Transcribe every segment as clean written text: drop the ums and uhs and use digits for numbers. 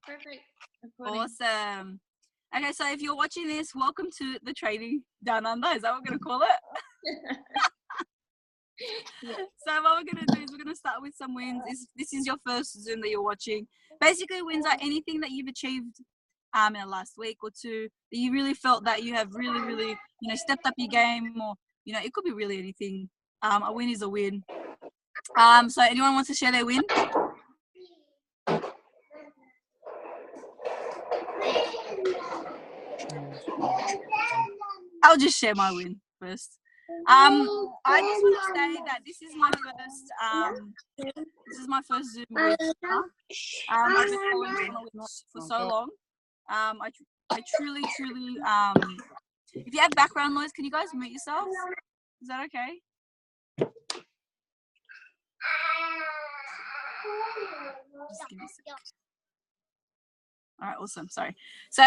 Perfect. Awesome. Okay, so if you're watching this, welcome to the training down under. Is that what we're going to call it? So what we're going to do is we're going to start with some wins. This is your first Zoom that you're watching. Basically, wins are anything that you've achieved in the last week or two that you really felt that you have really, stepped up your game, or, it could be really anything. A win is a win. So anyone wants to share their win? I'll just share my win first. I just want to say that this is my first Zoom with Shauna. I've been following Shauna for so long. I truly, if you have background noise, can you guys mute yourselves? Is that okay? Just give me a second. All right, awesome. Sorry. So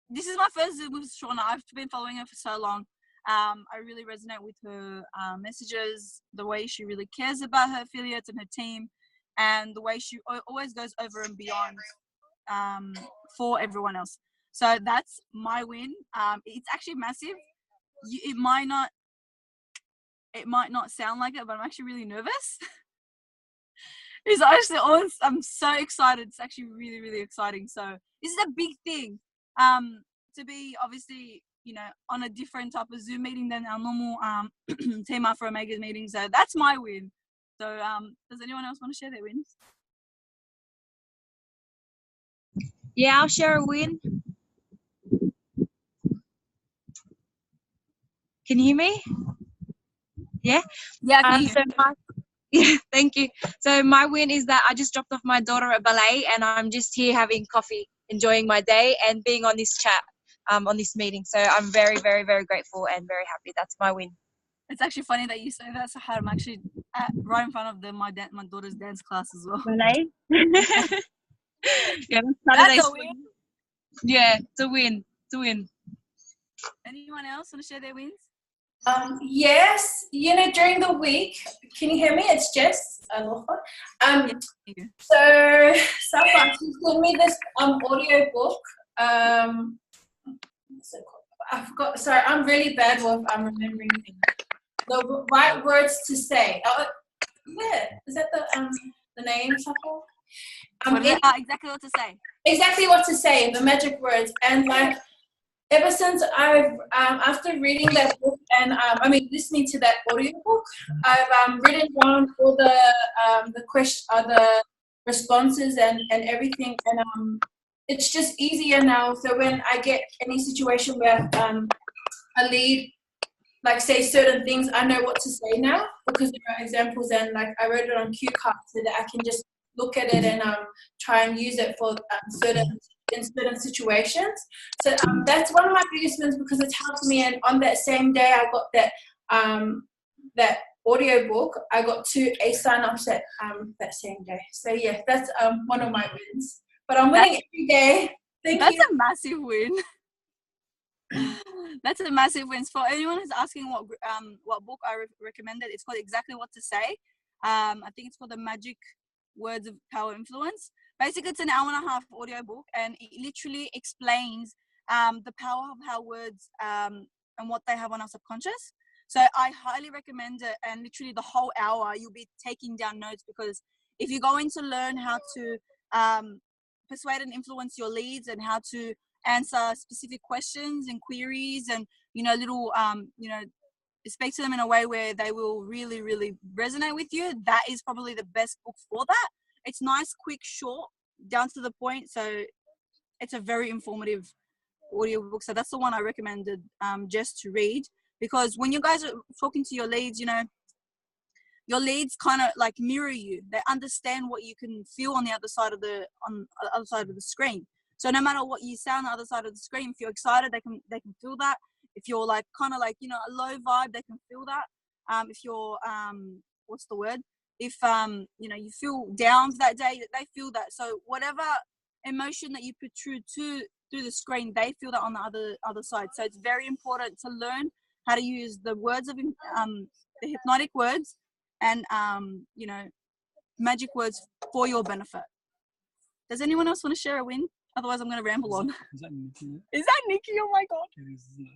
this is my first Zoom with Shauna. I've been following her for so long. I really resonate with her messages, the way she really cares about her affiliates and her team, and the way she always goes over and beyond for everyone else. So that's my win. It's actually massive. It might not sound like it, but I'm actually really nervous. It's actually I'm so excited. It's actually really, really exciting. So this is a big thing. To be obviously, on a different type of Zoom meeting than our normal Team Alpha Omega meeting. So that's my win. So does anyone else want to share their wins? Yeah, I'll share a win. Can you hear me? Yeah? Yeah, I can hear you. Yeah, thank you. So my win is that I just dropped off my daughter at ballet, and I'm just here having coffee, enjoying my day and being on this chat, on this meeting. So I'm very, very, very grateful and very happy. That's my win. It's actually funny that you say that, so I'm actually right in front of my daughter's dance class as well. Ballet? Yeah, that's a win. Yeah, it's a win. It's a win. Anyone else want to share their wins? Yes, during the week, can you hear me? It's Jess. So Safa, she sent me this audio book. I forgot. Sorry, I'm really bad with remembering things. The right words to say. Yeah, is that the name, Safa? Exactly what to say. Exactly what to say. The magic words. And ever since I've after reading that book and listening to that audiobook, I've written down all the responses and everything, and it's just easier now. So when I get any situation where a lead say certain things, I know what to say now because there are examples, and I wrote it on cue cards so that I can just look at it and try and use it for in certain situations. So that's one of my biggest wins because it's helped me. And on that same day, I got that audio book. I got 2 A sign-ups that same day. So yeah, that's one of my wins. But I'm winning every day. Thank you. That's a massive win. That's a massive win. For anyone who's asking what book I recommended, it's called Exactly What to Say. I think it's called The Magic Words of Power Influence. Basically, it's an hour-and-a-half audio book, and it literally explains the power of how words and what they have on our subconscious. So I highly recommend it, and literally the whole hour you'll be taking down notes, because if you're going to learn how to persuade and influence your leads and how to answer specific questions and queries and little speak to them in a way where they will really, really resonate with you, that is probably the best book for that. It's nice, quick, short, down to the point. So it's a very informative audiobook. So that's the one I recommended just to read, because when you guys are talking to your leads, your leads kind of mirror you. They understand what you can feel on the other side of the screen. So no matter what you say on the other side of the screen, if you're excited, they can feel that. If you're a low vibe, they can feel that. If you're what's the word? If you feel down for that day, they feel that. So whatever emotion that you protrude through the screen, they feel that on the other side. So it's very important to learn how to use the words of the hypnotic words and magic words for your benefit. Does anyone else want to share a win? Otherwise, I'm going to ramble on. Is that Nikki? Is that Nikki? Oh my god! It is, isn't it?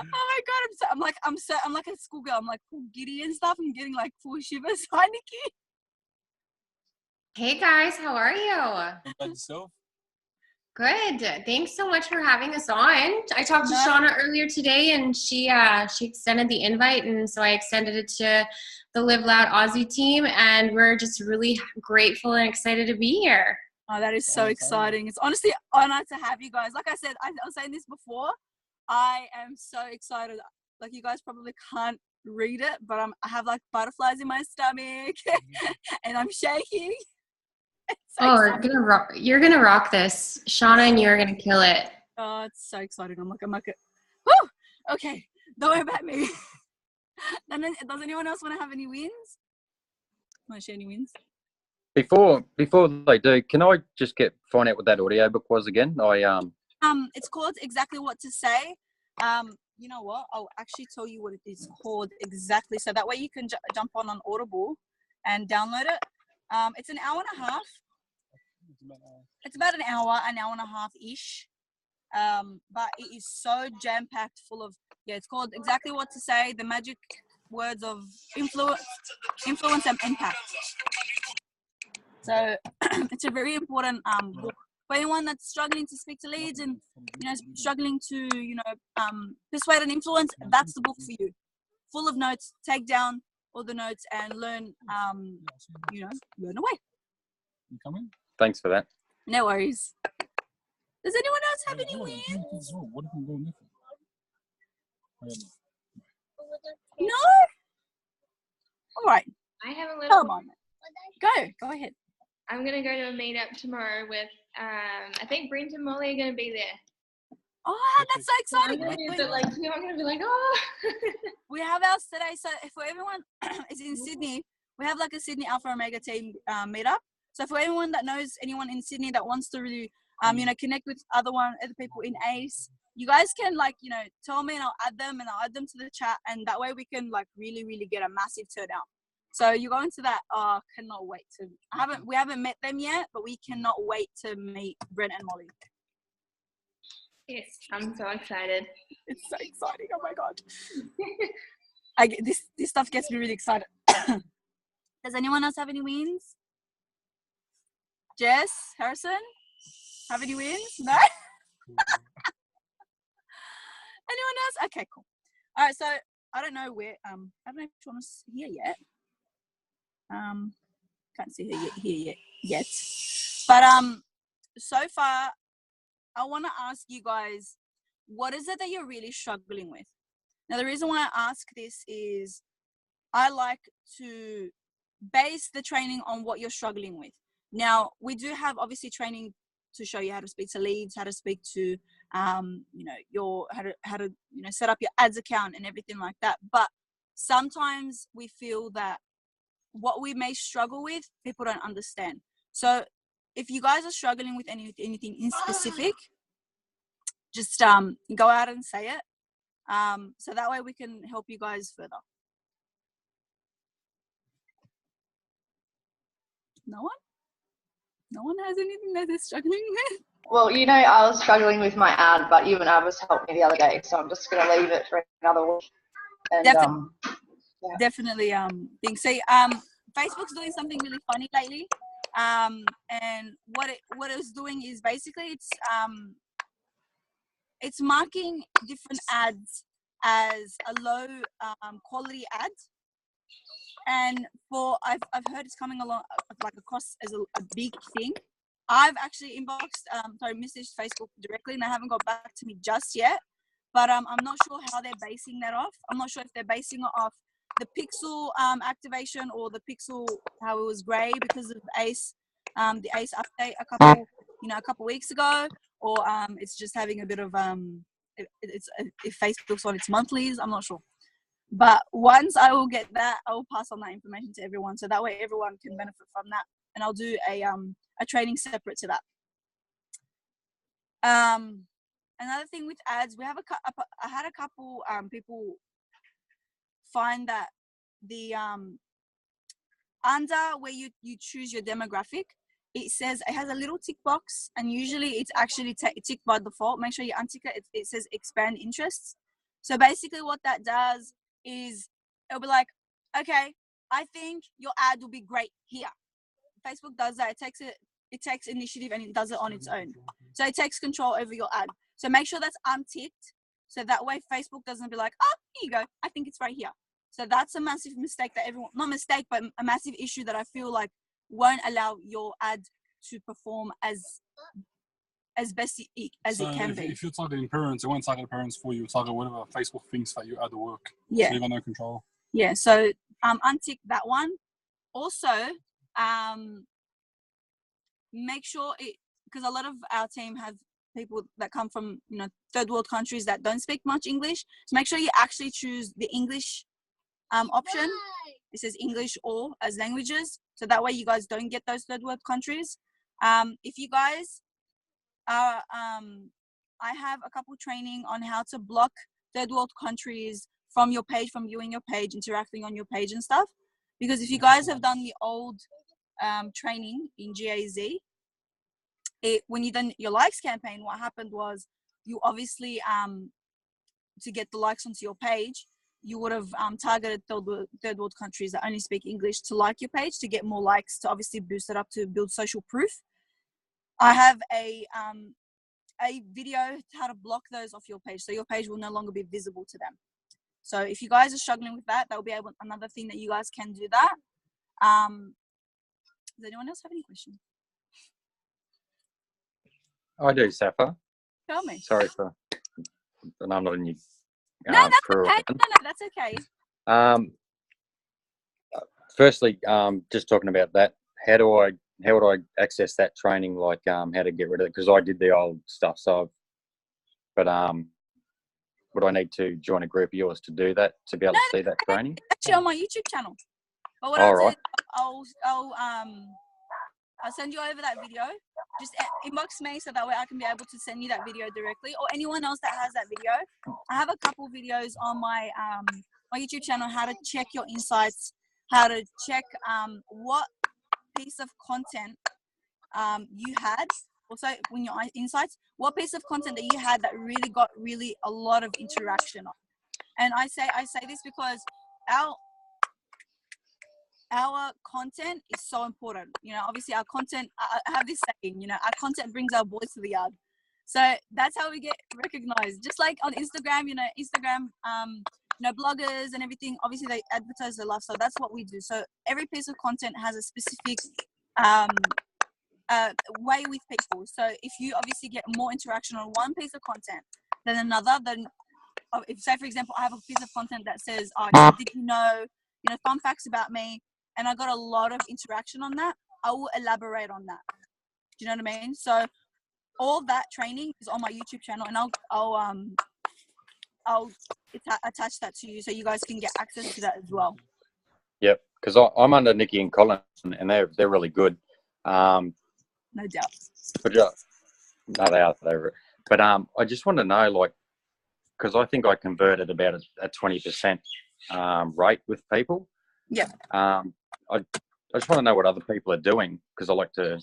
Oh my god! I'm like a schoolgirl. I'm like full giddy and stuff. I'm getting like full shivers. Hi, Nikki. Hey guys, how are you? What about yourself? Good. Thanks so much for having us on. I talked to No. Shauna earlier today, and she extended the invite, and so I extended it to the Live Loud Aussie team, and we're just really grateful and excited to be here. Oh, that is so exciting. It's honestly an honor to have you guys. Like I said, I was saying this before. I am so excited. Like you guys probably can't read it, but I have like butterflies in my stomach and I'm shaking. Oh, you're gonna rock this. Shauna and you are gonna kill it. Oh, it's so exciting. I'm like, whew, okay, don't worry about me. And then, does anyone else want to have any wins? Want to share any wins? Before they do, can I just find out what that audio book was again? It's called Exactly What to Say. You know what? I'll actually tell you what it is called exactly, so that way you can jump on Audible and download it. It's an hour and a half. It's about an hour and a half ish. But it is so jam packed full of it's called Exactly What to Say: The Magic Words of Influence and Impact. So it's a very important book for anyone that's struggling to speak to leads and struggling to persuade and influence. That's the book for you. Full of notes. Take down all the notes and learn learn away. You coming? Thanks for that. No worries. Does anyone else have any wins? What if I'm going with it? No? All right. I have a Come little. on. Go ahead. I'm gonna go to a meetup tomorrow with. I think Brent and Molly are gonna be there. Oh, that's so So I'm exciting. gonna be a bit like you. I'm gonna be like, oh. We have ours today. So for everyone is in Sydney, we have like a Sydney Alpha Omega team meetup. So for anyone that knows anyone in Sydney that wants to really connect with other people in ACE, you guys can tell me and I'll add them to the chat, and that way we can really, really get a massive turnout. So you go into that. Oh, cannot wait to. We haven't met them yet, but we cannot wait to meet Brent and Molly. Yes, I'm so excited. It's so exciting. Oh my god. This stuff gets me really excited. Does anyone else have any wins? Jess, Harrison, have any wins? No. Anyone else? Okay, cool. All right, so I don't know where. I don't know if Shauna's here yet. Can't see her here yet. But so far, I want to ask you guys, what is it that you're really struggling with? Now, the reason why I ask this is I like to base the training on what you're struggling with. Now, we do have obviously training to show you how to speak to leads, how to speak to, how to set up your ads account and everything like that. But sometimes we feel that what we may struggle with, people don't understand. So if you guys are struggling with anything in specific, just go out and say it. So that way we can help you guys further. No one? No one has anything that they're struggling with? Well, I was struggling with my ad, but you and Abbas helped me the other day, so I'm just going to leave it for another week. And, Definitely. See, Facebook's doing something really funny lately. And what it was doing is basically it's marking different ads as a low quality ad. And I've heard it's coming along across as a big thing. I've actually messaged Facebook directly, and they haven't got back to me just yet. But I'm not sure how they're basing that off. I'm not sure if they're basing it off the pixel activation or the pixel how it was grey because of ACE, the ACE update a couple weeks ago, or it's just having a bit of if Facebook's on its monthlies. I'm not sure. But once I will get that, I will pass on that information to everyone, so that way everyone can benefit from that. And I'll do a training separate to that. Another thing with ads, I had a couple people find that the under where you choose your demographic, it says it has a little tick box, and usually it's actually ticked by default. Make sure you untick it. It says expand interests. So basically what that does is it'll be like, okay, I think your ad will be great here. Facebook does that. It takes initiative and it does it on its own. So it takes control over your ad. So make sure that's unticked. So that way Facebook doesn't be like, oh, here you go. I think it's right here. So that's a massive mistake that everyone, not mistake, but a massive issue that I feel like won't allow your ad to perform as best as it can be. If you're targeting parents, it won't target parents for you. It'll target whatever Facebook thinks that your ad will work. Yeah. So you got no control. Yeah. So untick that one. Also, make sure because a lot of our team have people that come from third world countries that don't speak much English. So make sure you actually choose the English option. It says English or as languages, so that way you guys don't get those third world countries. If you guys are, I have a couple training on how to block third world countries from your page, from viewing your page, interacting on your page and stuff. Because if you guys have done the old training in GAZ, when you done your likes campaign, what happened was you obviously to get the likes onto your page, you would have targeted third world countries that only speak English to like your page, to get more likes, to obviously boost it up, to build social proof. I have a video how to block those off your page, so your page will no longer be visible to them. So if you guys are struggling with that, will be another thing that you guys can do that. Does anyone else have any questions? I do, Safa. Tell me. Sorry for, and I'm not in your No, that's crew. okay. No, that's okay. Firstly, just talking about that, how would I access that training? Like, how to get rid of it? Because I did the old stuff. But would I need to join a group of yours to do that, to be able to see that training? Actually, on my YouTube channel. But what I'll send you over that video. Just inbox me so that way I can be able to send you that video directly, or anyone else that has that video. I have a couple videos on my my YouTube channel, how to check your insights, how to check what piece of content you had. Also, when your insights, what piece of content that you had that really got a lot of interaction on. And I say this because our content is so important. Obviously our content, I have this saying, our content brings our boys to the yard. So that's how we get recognized. Just like on Instagram, Instagram, bloggers and everything, obviously they advertise their lifestyle. That's what we do. So every piece of content has a specific way with people. So if you obviously get more interaction on one piece of content than another, then if, say for example, I have a piece of content that says, did you know, fun facts about me, and I got a lot of interaction on that, I will elaborate on that. Do you know what I mean? So all that training is on my YouTube channel, and I'll attach that to you so you guys can get access to that as well. Yep, because I'm under Nikki and Colin, and they're really good. No doubt. But no, they are. But I just want to know, like, because I think I converted about a 20% rate with people. Yeah. I just want to know what other people are doing, because I like to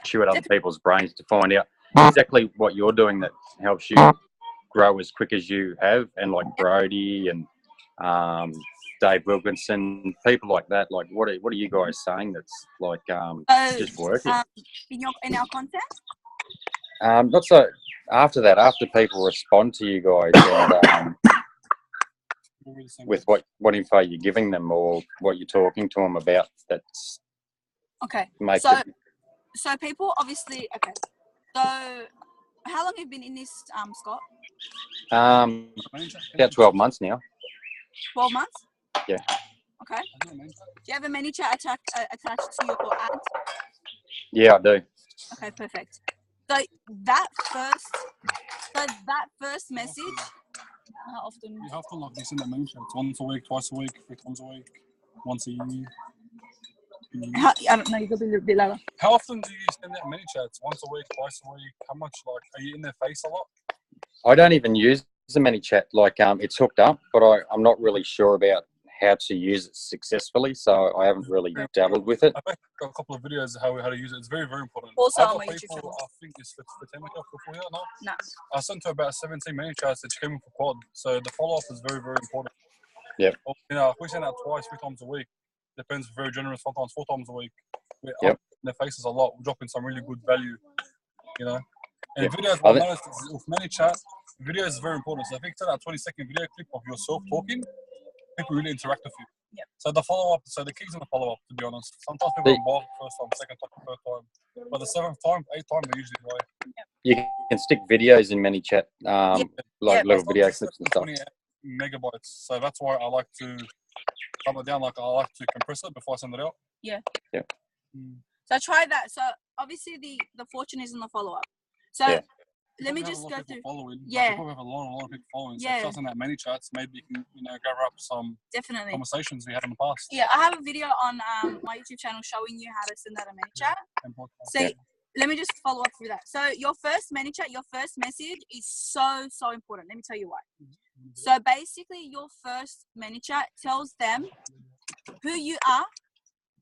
chew at other people's brains to find out exactly what you're doing that helps you grow as quick as you have, and like Brody and Dave Wilkinson, people like that. Like, what are you guys saying that's like just working? In our content? Not so. After people respond to you guys and with what info you're giving them or what you're talking to them about, that's okay. So people obviously, okay. So how long have you been in this, Scott? About 12 months now. 12 months? Yeah. Okay. Do you have a ManyChat attached to your ad? Yeah, I do. Okay, perfect. So that first message, how often? You have to like this in the main chat. Once a week, twice a week, 3 times a week, once a year. I don't know, you could be a bit louder. How often do you send out many chats? Once a week, twice a week? How much? Like, are you in their face a lot? I don't even use the ManyChat. Like, it's hooked up, but I'm not really sure about how to use it successfully, so I haven't really dabbled with it. I've got a couple of videos of how to use it. It's very, very important. Also I've on got my YouTube people, channel. I think it's for Temika for here, no? No. I sent her about 17 mini chats that she came in for quad. So the follow-up is very, very important. Yep. You know, if we send out twice, 3 times a week, depends, very generous, sometimes 4 times a week. We're Yep. up in their faces a lot, we're dropping some really good value, you know. And Yep. videos, what I noticed is with many chats, video is very important. So if you send out a 20-second video clip of yourself talking, people really interact with you. Yep. So the follow-up, so the key's in the follow-up, to be honest. Sometimes people are involved first time, second time, third time. But the 7th time, 8th time, they usually right. You can stick videos in ManyChat, like little video clips and stuff. 20 megabytes. So that's why I like to dumb it down. Like I like to compress it before I send it out. Yeah. Yeah. So try that. So obviously the fortune is in the follow-up. So Yeah. let me People just have a go lot of through. people following. Yeah. People have a lot of people following. So Yeah. if that's that many chats, maybe you can, you know, gather up some Definitely. conversations we had in the past. Yeah, I have a video on my YouTube channel showing you how to send out a ManyChat. So let me just follow up through that. So your first ManyChat, your first message is so important. Let me tell you why. So basically, your first ManyChat tells them who you are,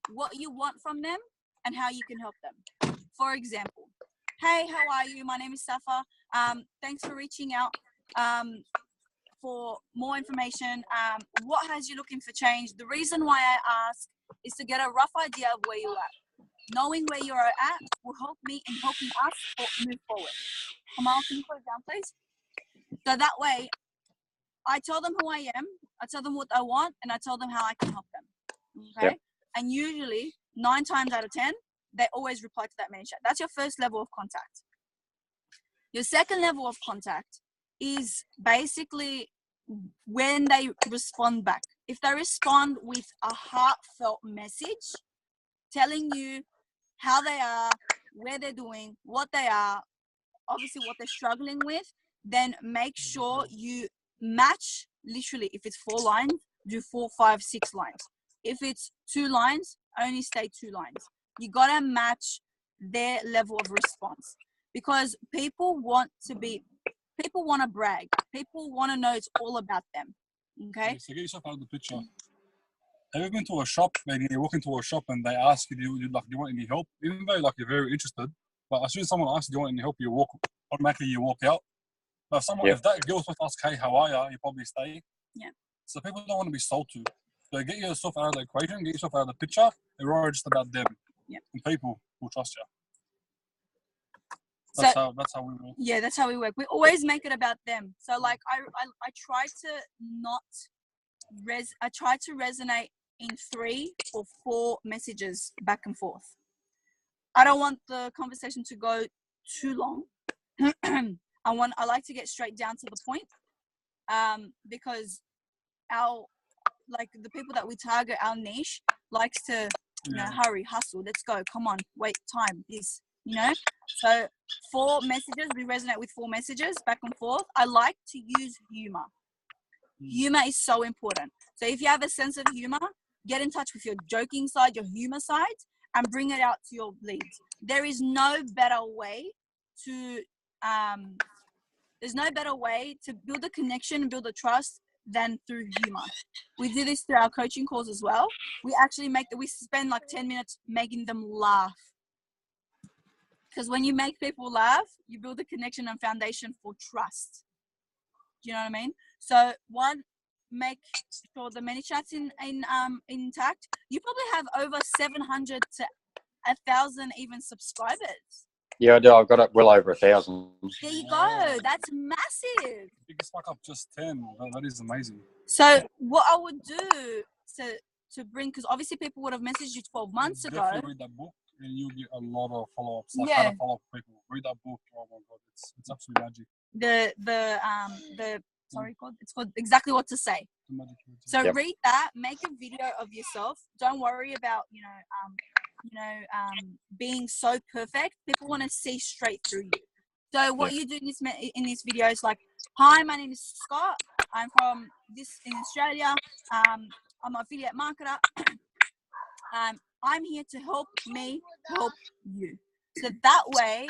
what you want from them, and how you can help them. For example, hey, how are you? My name is Safa. Thanks for reaching out for more information. What has you looking for change? The reason why I ask is to get a rough idea of where you're at. Knowing where you're at will help me in helping us move forward. Kamal, can you put it down, please? So that way, I tell them who I am, I tell them what I want, and I tell them how I can help them. Okay? Yep. And usually, 9 times out of 10, they always reply to that ManyChat. That's your first level of contact. Your second level of contact is basically when they respond back. If they respond with a heartfelt message telling you how they are, where they're doing, what they are, obviously what they're struggling with, then make sure you match, literally, if it's 4 lines, do 4, 5, 6 lines. If it's 2 lines, only stay 2 lines. You gotta match their level of response, because people want to brag. People want to know it's all about them. Okay? So get yourself out of the picture. Have you been to a shop and you walk into a shop and they ask you, do you want any help? Even though like you're very interested, but as soon as someone asks you, do you want any help, you automatically walk out. But if that girl supposed to ask, hey, how are you? You probably stay. Yeah. So people don't want to be sold to. So get yourself out of the equation, get yourself out of the picture. It's all just about them. Yeah. And people will trust you. So, that's how we work. Yeah, that's how we work. We always make it about them. So like I try to resonate in 3 or 4 messages back and forth. I don't want the conversation to go too long. I like to get straight down to the point. Because the people that we target, our niche, likes to hurry, hustle, let's go, come on, wait, time, this, So 4 messages, we resonate with 4 messages back and forth. I like to use humor. Humor is so important. So if you have a sense of humor, get in touch with your joking side, your humor side, and bring it out to your leads. There is no better way to build a connection, build a trust than through humor. We do this through our coaching calls as well. We actually we spend like 10 minutes making them laugh. Because when you make people laugh, you build a connection and foundation for trust. Do you know what I mean? So one, make sure the ManyChat's intact. You probably have over 700 to 1,000 even subscribers. Yeah, I do. I've got it well over 1,000. There you go. That's massive. You can stack up just 10. That is amazing. So what I would do to bring, because obviously people would have messaged you 12 months ago. Definitely read that book and you'll get a lot of follow-ups. Like how to follow up people. Read that book. Oh my God, it's absolute magic. It's called Exactly What to Say. So read that, make a video of yourself. Don't worry about being so perfect. People want to see straight through you. So what you do in this video is like, hi, my name is Scott. I'm from in Australia. I'm an affiliate marketer. I'm here to help you. So that way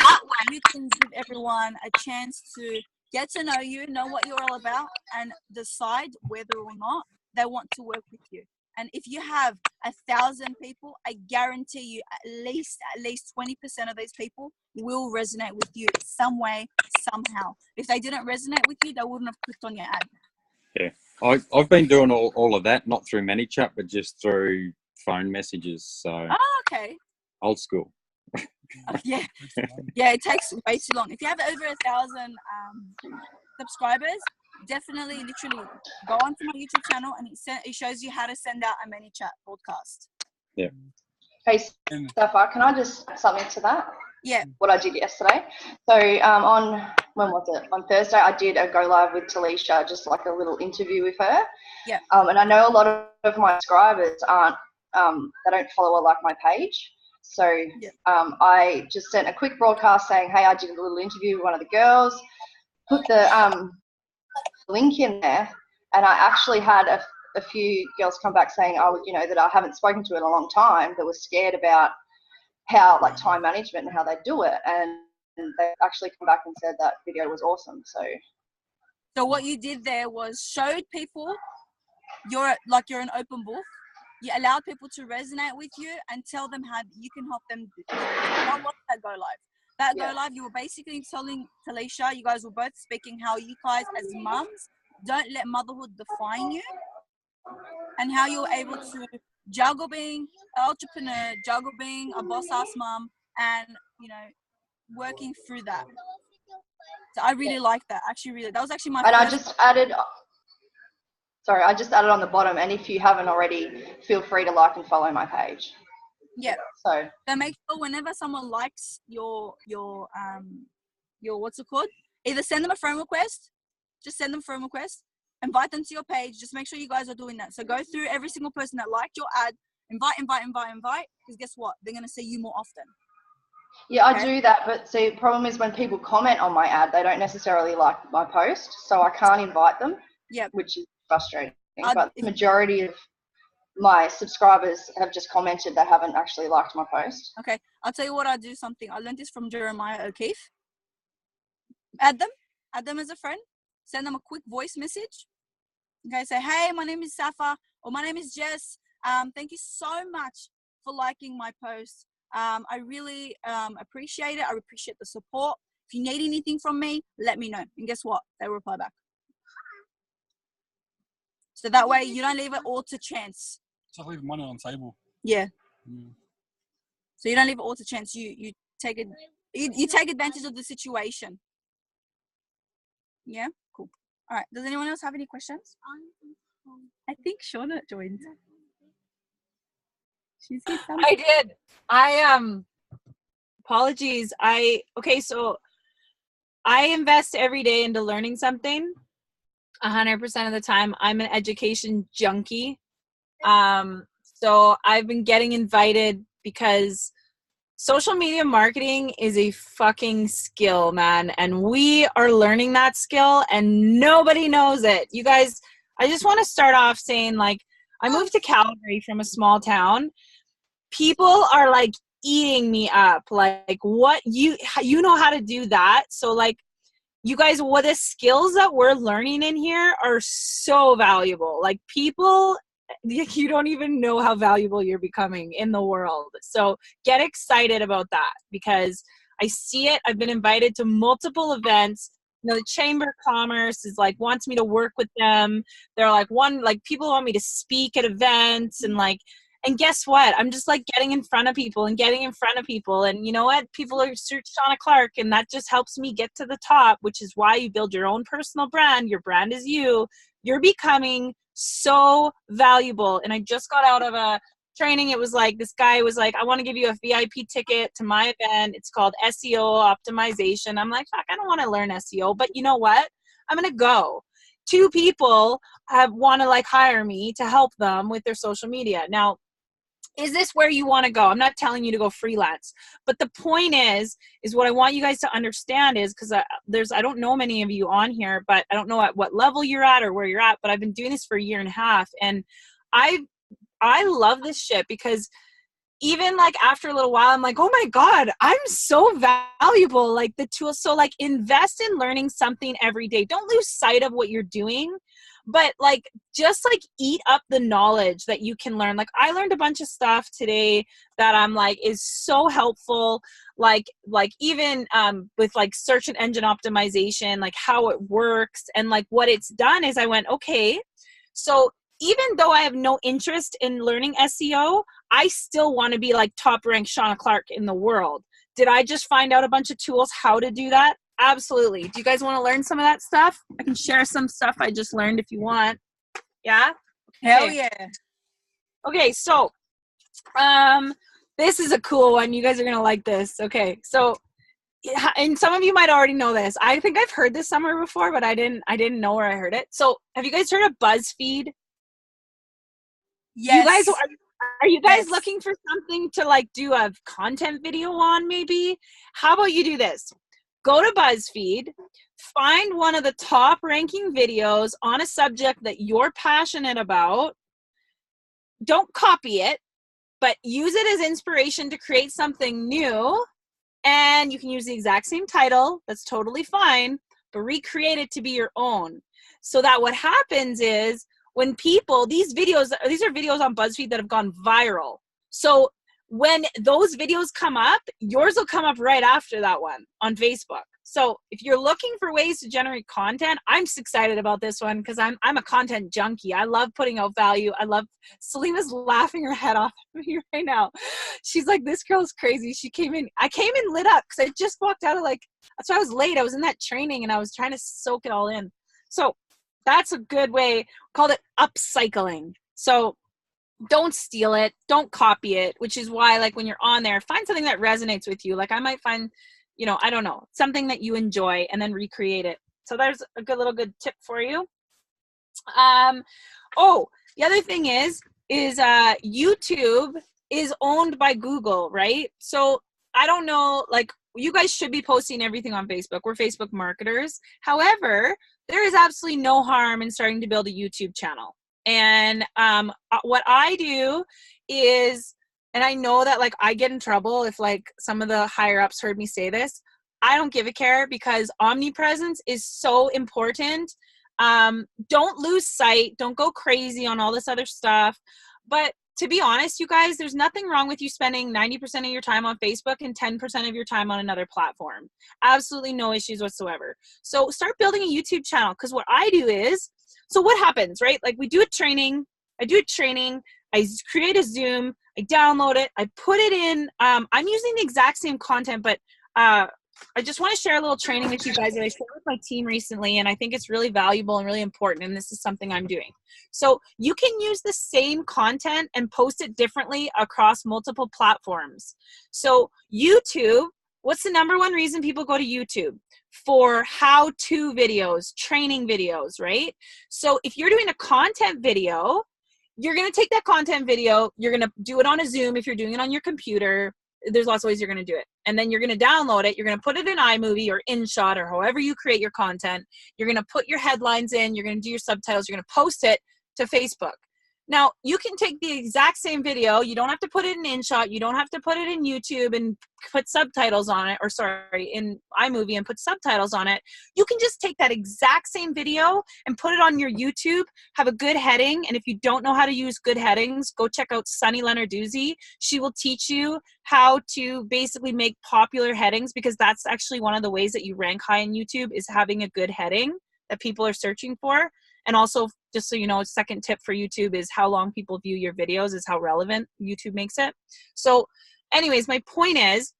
you can give everyone a chance to get to know you, know what you're all about, and decide whether or not they want to work with you. And if you have 1,000 people, I guarantee you at least 20% of those people will resonate with you some way, somehow. If they didn't resonate with you, they wouldn't have clicked on your ad. Yeah, I've been doing all of that, not through ManyChat, but just through phone messages. So Okay. old school. Yeah, it takes way too long. If you have over 1,000 subscribers, definitely literally go onto my YouTube channel, and it shows you how to send out a ManyChat broadcast. Yeah. Hey, Safa, can I just add something to that? Yeah. What I did yesterday. So when was it? On Thursday, I did a go live with Talisha, just like a little interview with her. Yeah. And I know a lot of my subscribers aren't, they don't follow or like my page. So I just sent a quick broadcast saying, hey, I did a little interview with one of the girls, put the link in there, and I actually had a few girls come back saying, that I haven't spoken to in a long time, that was scared about how, like, time management and how they do it. And they actually come back and said that video was awesome. So what you did there was showed people you're an open book. You allowed people to resonate with you and tell them how you can help them. What was that go live? That go live, you were basically telling Talisha, you guys were both speaking how you guys as mums don't let motherhood define you, and how you're able to juggle being an entrepreneur, juggle being a boss-ass mum, and, working through that. So I really like that. That was actually my And first. I just added on the bottom, and if you haven't already, feel free to like and follow my page. Yeah. So make sure whenever someone likes your what's it called? Either send them a friend request, just send them a friend request, invite them to your page. Just make sure you guys are doing that. So go through every single person that liked your ad, invite, because guess what? They're going to see you more often. Yeah, I do that, but see, the problem is when people comment on my ad, they don't necessarily like my post, so I can't invite them. Yeah. Which is frustrating. But the majority of my subscribers have just commented, they haven't actually liked my post. Okay, I'll tell you what, I do something. I learned this from Jeremiah O'Keefe. Add them as a friend, send them a quick voice message. Okay, say, hey, my name is Safa, or my name is Jess. Thank you so much for liking my post. I really appreciate it. I appreciate the support. If you need anything from me, let me know. And guess what? They reply back. So that way you don't leave it all to chance. Just leave money on the table. Yeah. So you don't leave it all to chance. You take it. You take advantage of the situation. Yeah. Cool. All right. Does anyone else have any questions? I think Shauna joined. She's here somewhere. I did. Apologies. So I invest every day into learning something. 100% of the time. I'm an education junkie. So I've been getting invited because social media marketing is a fucking skill, man. And we are learning that skill and nobody knows it. You guys, I just want to start off saying, like, I moved to Calgary from a small town. People are like eating me up. Like, what you know how to do that. So like, you guys, what the skills that we're learning in here are so valuable. Like, people, you don't even know how valuable you're becoming in the world. So get excited about that because I see it. I've been invited to multiple events. The Chamber of Commerce is like, wants me to work with them. They're like, people want me to speak at events and guess what? I'm just like getting in front of people. And you know what? People are search Shauna Clark, and that just helps me get to the top, which is why you build your own personal brand. Your brand is you. You're becoming so valuable. And I just got out of a training. It was like, this guy was like, I want to give you a VIP ticket to my event. It's called SEO optimization. I'm like, fuck, I don't want to learn SEO, but you know what? I'm going to go. 2 people want to like hire me to help them with their social media. Now, is this where you want to go? I'm not telling you to go freelance, but the point is what I want you guys to understand is, because I don't know many of you on here, but I don't know at what level you're at or where you're at, but I've been doing this for a year and a half, and I love this shit because even like after a little while, I'm like, oh my God, I'm so valuable. Like the tools. So like invest in learning something every day. Don't lose sight of what you're doing, but like just like eat up the knowledge that you can learn. Like I learned a bunch of stuff today that I'm like is so helpful, like even with like search and engine optimization, like how it works. And like what it's done is I went, okay, so even though I have no interest in learning SEO, I still want to be like top ranked Shauna Clark in the world. Did I just find out a bunch of tools how to do that? Absolutely. Do you guys want to learn some of that stuff? I can share some stuff I just learned if you want. Yeah? Okay. Hell yeah. Okay, so this is a cool one. You guys are going to like this. Okay, so and some of you might already know this. I think I've heard this somewhere before, but I didn't know where I heard it. So have you guys heard of BuzzFeed? Yes. You guys are you guys Yes. looking for something to like do a content video on maybe? How about you do this? Go to BuzzFeed, find one of the top ranking videos on a subject that you're passionate about. Don't copy it, but use it as inspiration to create something new. And you can use the exact same title. That's totally fine, but recreate it to be your own. So that what happens is when people, these are videos on BuzzFeed that have gone viral. So when those videos come up, yours will come up right after that one on Facebook. So if you're looking for ways to generate content, I'm excited about this one because I'm a content junkie. I love putting out value. Selena's laughing her head off at me right now. She's like, this girl's crazy. I came in lit up because I just walked out of that's why I was late. I was in that training and I was trying to soak it all in. So that's a good way. Called it upcycling. So don't steal it, don't copy it, which is why like when you're on there, find something that resonates with you. Like I might find, I don't know, something that you enjoy and then recreate it. So there's a good tip for you. The other thing is YouTube is owned by Google, right? So I don't know, like you guys should be posting everything on Facebook. We're Facebook marketers. However, there is absolutely no harm in starting to build a YouTube channel. And what I do is, and I know that like I get in trouble if like some of the higher ups heard me say this, I don't give a care because omnipresence is so important. Don't lose sight. Don't go crazy on all this other stuff. But to be honest, you guys, there's nothing wrong with you spending 90% of your time on Facebook and 10% of your time on another platform. Absolutely no issues whatsoever. So start building a YouTube channel because what I do is, so what happens, right? Like I do a training, I create a Zoom, I download it, I put it in, I'm using the exact same content, but I just want to share a little training with you guys that I shared with my team recently, and I think it's really valuable and really important, and this is something I'm doing. So you can use the same content and post it differently across multiple platforms. So YouTube, what's the number one reason people go to YouTube? For how-to videos, training videos, right? So if you're doing a content video, you're going to take that content video, you're going to do it on a Zoom if you're doing it on your computer. There's lots of ways you're going to do it. And then you're going to download it. You're going to put it in iMovie or InShot or however you create your content. You're going to put your headlines in. You're going to do your subtitles. You're going to post it to Facebook. Now, you can take the exact same video. You don't have to put it in InShot. You don't have to put it in YouTube and put subtitles on it, in iMovie and put subtitles on it. You can just take that exact same video and put it on your YouTube, have a good heading. And if you don't know how to use good headings, go check out Sunny Lenarduzzi. She will teach you how to basically make popular headings because that's actually one of the ways that you rank high in YouTube is having a good heading that people are searching for. And also, just so you know, second tip for YouTube is how long people view your videos is how relevant YouTube makes it. So anyways, my point is,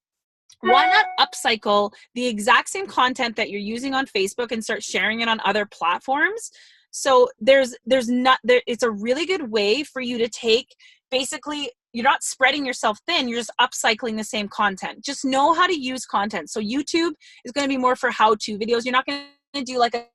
why not upcycle the exact same content that you're using on Facebook and start sharing it on other platforms? So it's a really good way for you to take, basically, you're not spreading yourself thin, you're just upcycling the same content. Just know how to use content. So YouTube is going to be more for how-to videos. You're not going to do like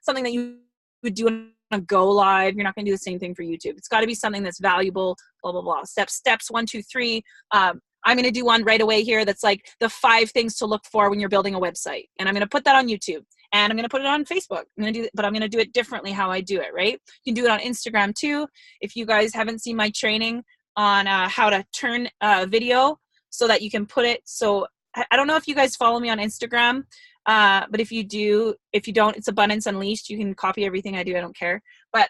something that you would do on a go live. You're not going to do the same thing for YouTube. It's got to be something that's valuable, blah, blah, blah. Steps 1, 2, 3. I'm going to do one right away here that's like the 5 things to look for when you're building a website. And I'm going to put that on YouTube. And I'm going to put it on Facebook. I'm going to do it differently how I do it, right? You can do it on Instagram too. If you guys haven't seen my training on how to turn a video so that you can put it, so I don't know if you guys follow me on Instagram, but if you don't, it's Abundance Unleashed. You can copy everything I do. I don't care. But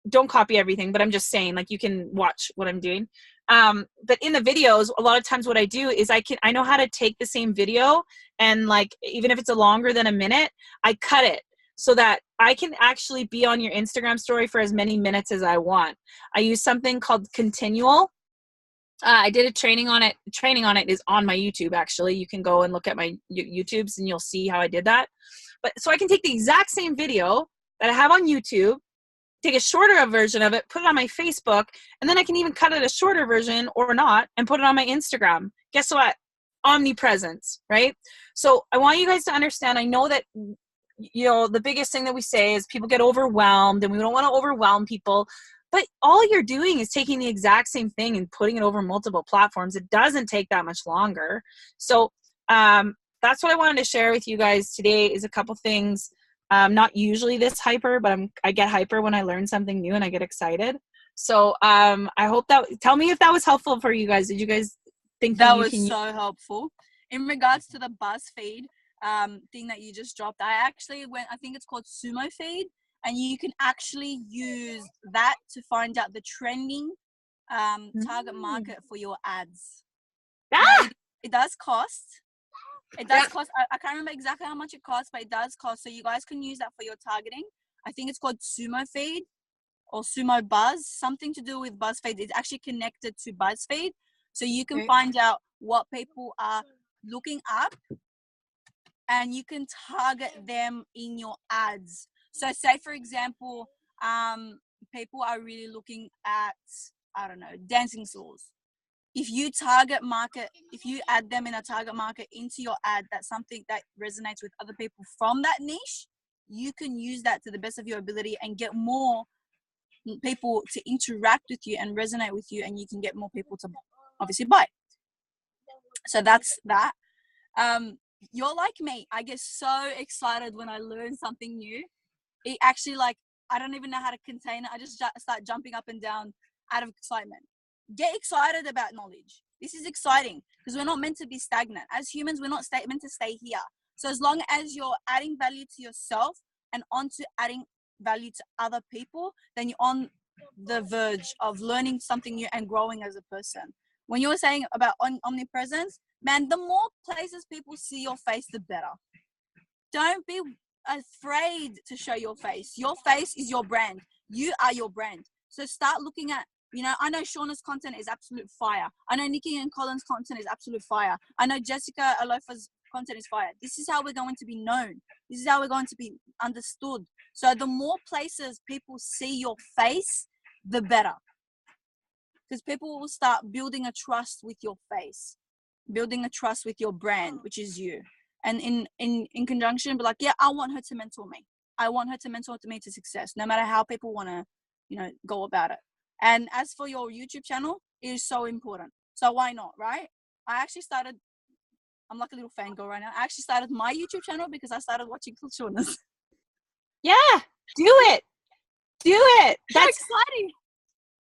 don't copy everything, but I'm just saying, like, you can watch what I'm doing. But in the videos, a lot of times what I do is I know how to take the same video, and like, even if it's longer than a minute, I cut it so that I can actually be on your Instagram story for as many minutes as I want. I use something called Continual. I did a training on it. Training on it is on my YouTube, actually. You can go and look at my YouTubes and you'll see how I did that. But so I can take the exact same video that I have on YouTube, take a shorter version of it, put it on my Facebook, and then I can even cut it a shorter version or not and put it on my Instagram. Guess what? Omnipresence, right? So I want you guys to understand, I know that, you know, the biggest thing that we say is people get overwhelmed and we don't want to overwhelm people. But all you're doing is taking the exact same thing and putting it over multiple platforms. It doesn't take that much longer. So that's what I wanted to share with you guys today, is a couple things. Not usually this hyper, but I get hyper when I learn something new and I get excited. So I hope that, tell me if that was helpful for you guys. Did you guys think that was so helpful? In regards to the BuzzFeed thing that you just dropped, I actually went, I think it's called Sumo Feed. And you can actually use that to find out the trending target market for your ads. Now, it does cost. It does cost. I can't remember exactly how much it costs, but it does cost. So you guys can use that for your targeting. I think it's called Sumo Feed or Sumo Buzz, something to do with BuzzFeed. It's actually connected to BuzzFeed. So you can find out what people are looking up and you can target them in your ads. So say, for example, people are really looking at, I don't know, dancing schools. If you if you add them in a target market into your ad, that's something that resonates with other people from that niche, you can use that to the best of your ability and get more people to interact with you and resonate with you, and you can get more people to obviously buy. So that's that. You're like me. I get so excited when I learn something new. It actually, like, I don't even know how to contain it. I just start jumping up and down out of excitement. Get excited about knowledge. This is exciting because we're not meant to be stagnant. As humans, we're not meant to stay here. So as long as you're adding value to yourself and onto adding value to other people, then you're on the verge of learning something new and growing as a person. When you were saying about omnipresence, man, the more places people see your face, the better. Don't be afraid to show your face. Your face is your brand. You are your brand. So start looking at, you know, I know Shauna's content is absolute fire. I know Nikki and Colin's content is absolute fire. I know Jessica Alofa's content is fire. This is how we're going to be known. This is how we're going to be understood. So the more places people see your face, the better. Because people will start building a trust with your face, building a trust with your brand, which is you. And in conjunction, be like, yeah, I want her to mentor me. I want her to mentor me to success, no matter how people want to, you know, go about it. And as for your YouTube channel, it is so important. So why not, right? I actually started, I'm like a little fangirl right now. I actually started my YouTube channel because I started watching Shauna's. Yeah, do it. Do it. That's exciting.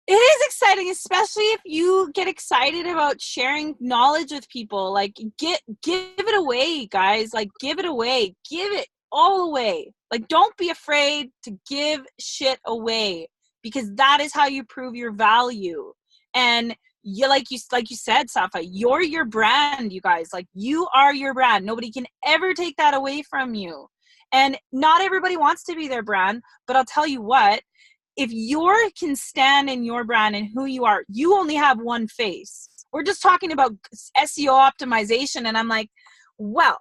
It is exciting, especially if you get excited about sharing knowledge with people. Like, give it away, guys. Like, give it away. Give it all away. Like, don't be afraid to give shit away, because that is how you prove your value. And you, like you said, Safa, you're your brand, you guys. Like, you are your brand. Nobody can ever take that away from you. And not everybody wants to be their brand, but I'll tell you what, if you can stand in your brand and who you are, you only have one face. We're just talking about SEO optimization. And I'm like, well,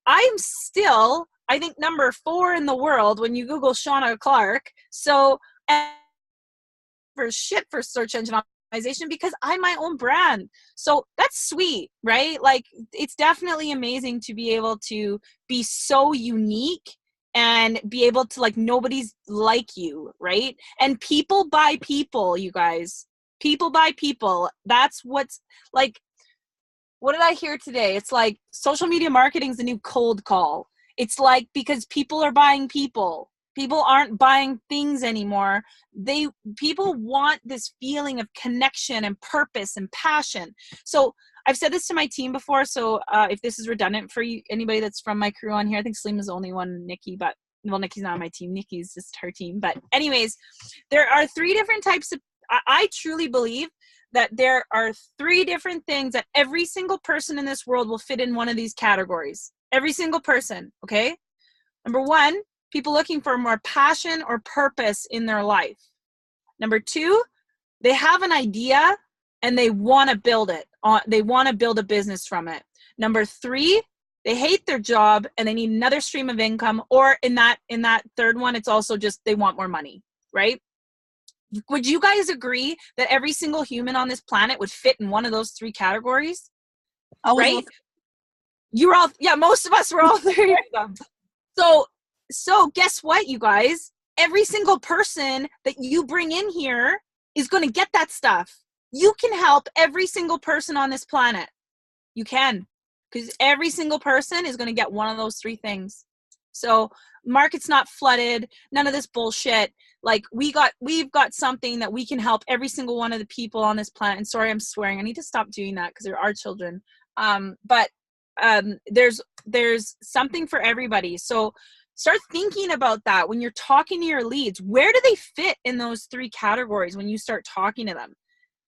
I'm still, I think, number 4 in the world when you Google Shauna Clark. So, and for search engine optimization, because I'm my own brand. So that's sweet, right? Like, it's definitely amazing to be able to be so unique and be able to, like, nobody's like you, right? And people buy people, you guys. People buy people. That's what's, like, what did I hear today? It's like social media marketing is the new cold call. It's like, because people are buying people. People aren't buying things anymore. People want this feeling of connection and purpose and passion. So I've said this to my team before. So if this is redundant for you, anybody that's from my crew on here, I think Saleema's the only one, Nikki, but well, Nikki's not on my team. Nikki's just her team. But anyways, there are 3 different types of, I truly believe that there are 3 different things that every single person in this world will fit in one of these categories. Every single person, okay? Number 1, people looking for more passion or purpose in their life. Number 2, they have an idea and they want to build it. They want to build a business from it. Number 3, they hate their job and they need another stream of income. Or in that 3rd one, it's also just they want more money, right? Would you guys agree that every single human on this planet would fit in one of those 3 categories? Right? You were all, yeah, most of us were all 3 of them. So guess what, you guys? Every single person that you bring in here is going to get that stuff. You can help every single person on this planet. You can, because every single person is going to get one of those 3 things. So market's not flooded, none of this bullshit. Like we've got something that we can help every single one of the people on this planet. And sorry, I'm swearing. I need to stop doing that because there are children. But there's something for everybody. So start thinking about that when you're talking to your leads. Where do they fit in those 3 categories when you start talking to them?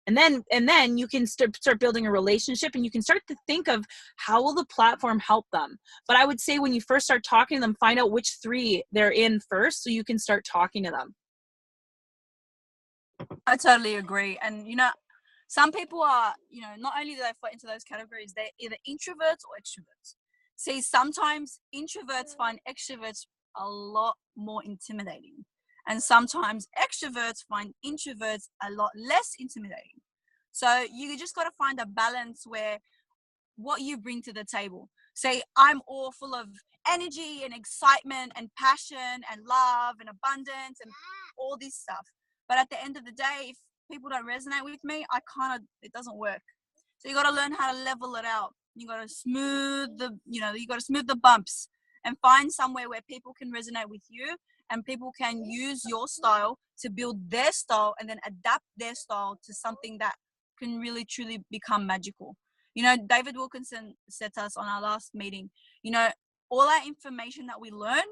And then you can start building a relationship, and you can start to think of how will the platform help them. But I would say when you first start talking to them, find out which 3 they're in first so you can start talking to them. I totally agree. And, some people are, not only do they fit into those categories, they're either introverts or extroverts. See, sometimes introverts find extroverts a lot more intimidating. And sometimes extroverts find introverts a lot less intimidating. So you just got to find a balance where what you bring to the table. Say, I'm all full of energy and excitement and passion and love and abundance and all this stuff. But at the end of the day, if people don't resonate with me, it doesn't work. So you got to learn how to level it out. You got to smooth the bumps and find somewhere where people can resonate with you. And people can use your style to build their style and then adapt their style to something that can really, truly become magical. David Wilkinson said to us on our last meeting, all our information that we learn,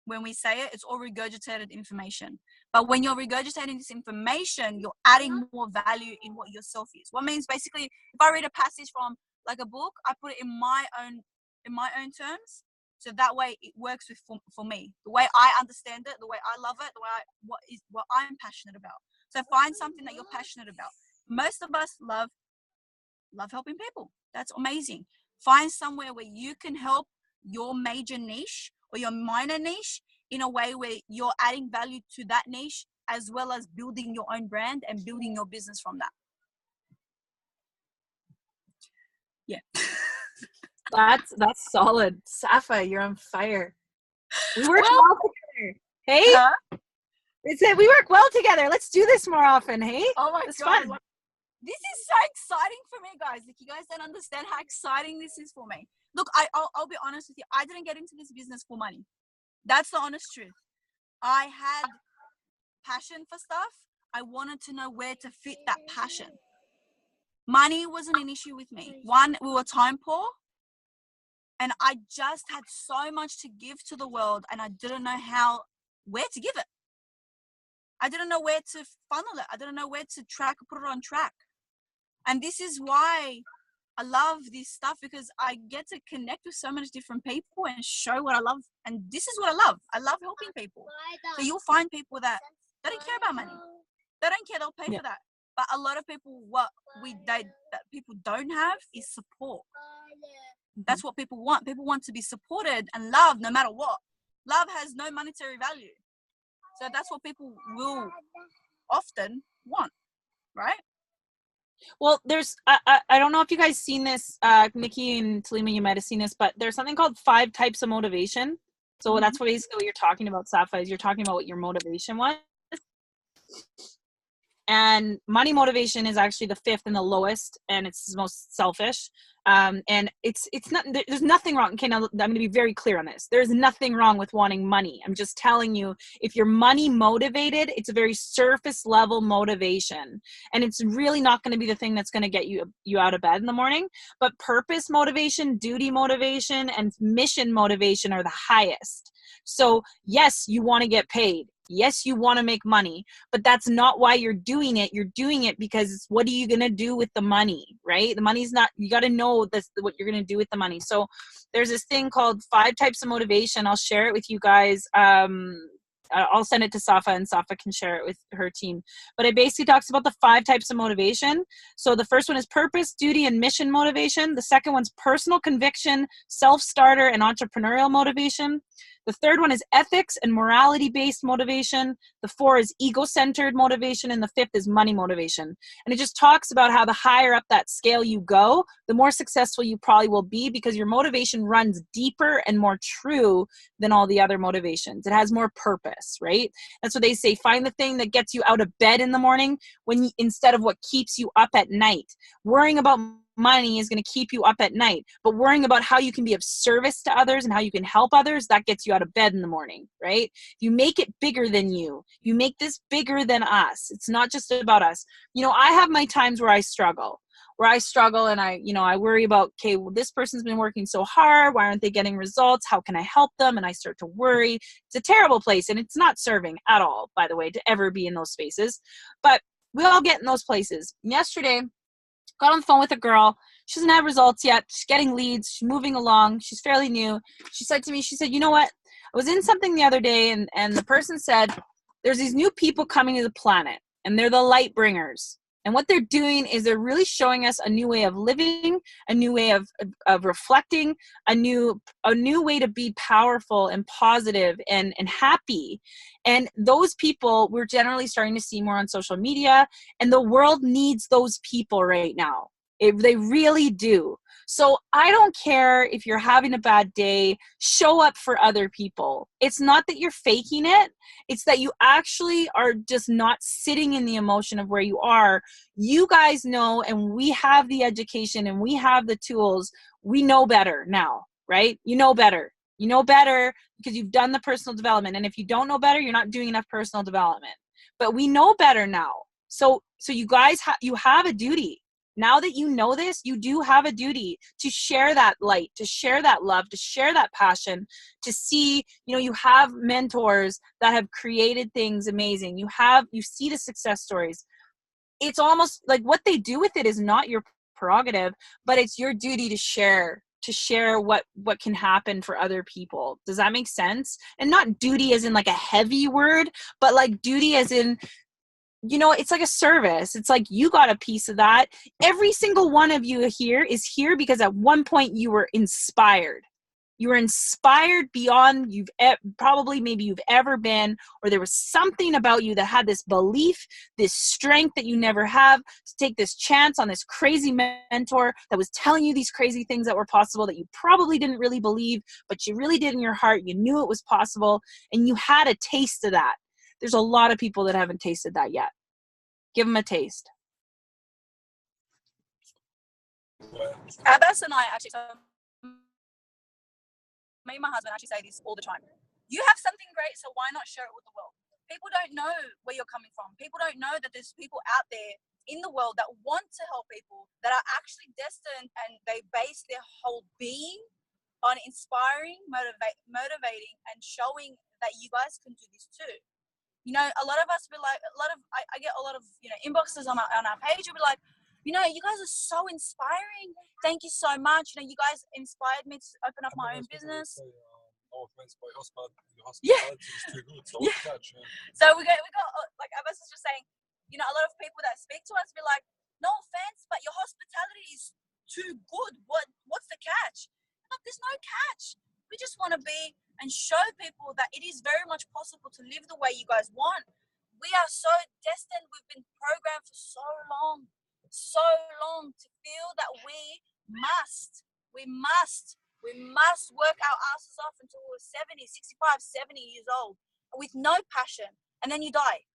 when we say it, it's all regurgitated information. But when you're regurgitating this information, you're adding more value in what yourself is. What means basically, if I read a passage from like a book, I put it in my own terms. So that way it works for me, the way I understand it, the way I love it, the way what I'm passionate about. So find something that you're passionate about. Most of us love helping people. That's amazing. Find somewhere where you can help your major niche or your minor niche in a way where you're adding value to that niche, as well as building your own brand and building your business from that. Yeah. That's solid. Safa, you're on fire. We work well together. Hey? Huh? It said we work well together. Let's do this more often, hey? Oh my God. Fun. This is so exciting for me, guys. Like, you guys don't understand how exciting this is for me. Look, I'll be honest with you. I didn't get into this business for money. That's the honest truth. I had passion for stuff. I wanted to know where to fit that passion. Money wasn't an issue with me. One, we were time poor. And I just had so much to give to the world, and I didn't know where to give it. I didn't know where to funnel it. I didn't know where to put it on track. And this is why I love this stuff, because I get to connect with so many different people and show what I love. And this is what I love. I love helping people. So you'll find people that they don't care about money. They don't care. They'll pay for that. But a lot of people, that people don't have is support. That's what people want. People want to be supported and loved no matter what. Love has no monetary value. So that's what people will often want, right? Well, there's, I don't know if you guys seen this, Nikki and Saleema, you might have seen this, but there's something called 5 types of motivation. So that's what basically what you're talking about, Safa, is you're talking about what your motivation was. And money motivation is actually the fifth and the lowest, and it's the most selfish. And it's not, there's nothing wrong. Okay, now I'm going to be very clear on this. There's nothing wrong with wanting money. I'm just telling you, if you're money motivated, it's a very surface level motivation, and it's really not going to be the thing that's going to get you out of bed in the morning. But purpose motivation, duty motivation, and mission motivation are the highest. So yes, you want to get paid. Yes, you want to make money, but that's not why you're doing it. You're doing it because what are you going to do with the money, right? The money's not, you got to know this, what you're going to do with the money. So there's this thing called 5 types of motivation. I'll share it with you guys. I'll send it to Safa, and Safa can share it with her team. But it basically talks about the 5 types of motivation. So the first one is purpose, duty, and mission motivation. The second one's personal conviction, self-starter, and entrepreneurial motivation. The third one is ethics and morality-based motivation. The 4 is ego-centered motivation, and the 5th is money motivation. And it just talks about how the higher up that scale you go, the more successful you probably will be, because your motivation runs deeper and more true than all the other motivations. It has more purpose, right? That's what they say. Find the thing that gets you out of bed in the morning instead of what keeps you up at night. Worrying about money is going to keep you up at night, but worrying about how you can be of service to others and how you can help others, that gets you out of bed in the morning, right? You make it bigger than you. You make this bigger than us. It's not just about us. I have my times where I struggle and I worry about, okay, well, this person's been working so hard. Why aren't they getting results? How can I help them? And I start to worry. It's a terrible place, and it's not serving at all, by the way, to ever be in those spaces. But we all get in those places. Yesterday, got on the phone with a girl. She doesn't have results yet. She's getting leads. She's moving along. She's fairly new. She said to me, you know what? I was in something the other day, and the person said, there's these new people coming to the planet, and they're the light bringers. And what they're doing is they're really showing us a new way of living, a new way of reflecting, a new way to be powerful and positive and happy. And those people we're generally starting to see more on social media, and the world needs those people right now. They really do. So I don't care if you're having a bad day, show up for other people. It's not that you're faking it. It's that you actually are just not sitting in the emotion of where you are. You guys know, and we have the education and we have the tools. We know better now, right? You know better. You know better because you've done the personal development. And if you don't know better, you're not doing enough personal development. But we know better now. So you guys, you have a duty. Now that you know this, you do have a duty to share that light, to share that love, to share that passion, to see, you have mentors that have created things amazing. You see the success stories. It's almost like what they do with it is not your prerogative, but it's your duty to share what can happen for other people. Does that make sense? And not duty as in like a heavy word, but like duty as in, it's like a service. It's like you got a piece of that. Every single one of you here is here because at one point you were inspired. You were inspired beyond maybe you've ever been, or there was something about you that had this belief, this strength that you never have to take this chance on this crazy mentor that was telling you these crazy things that were possible that you probably didn't really believe, but you really did in your heart. You knew it was possible, and you had a taste of that. There's a lot of people that haven't tasted that yet. Give them a taste. Abbas and I actually, me and my husband actually say this all the time. You have something great, so why not share it with the world? People don't know where you're coming from. People don't know that there's people out there in the world that want to help people, that are actually destined, and they base their whole being on inspiring, motivating, and showing that you guys can do this too. A lot of us be like, I get a lot of, inboxes on our page. You'll be like, you guys are so inspiring. Thank you so much. You guys inspired me to open up my own business. Yeah. So we got like Abbas is just saying, a lot of people that speak to us be like, no offense, but your hospitality is too good. What's the catch? Look, there's no catch. We just want to be and show people that it is very much possible to live the way you guys want. We are so destined. We've been programmed for so long to feel that we must work our asses off until we're 70, 65, 70 years old with no passion, and then you die.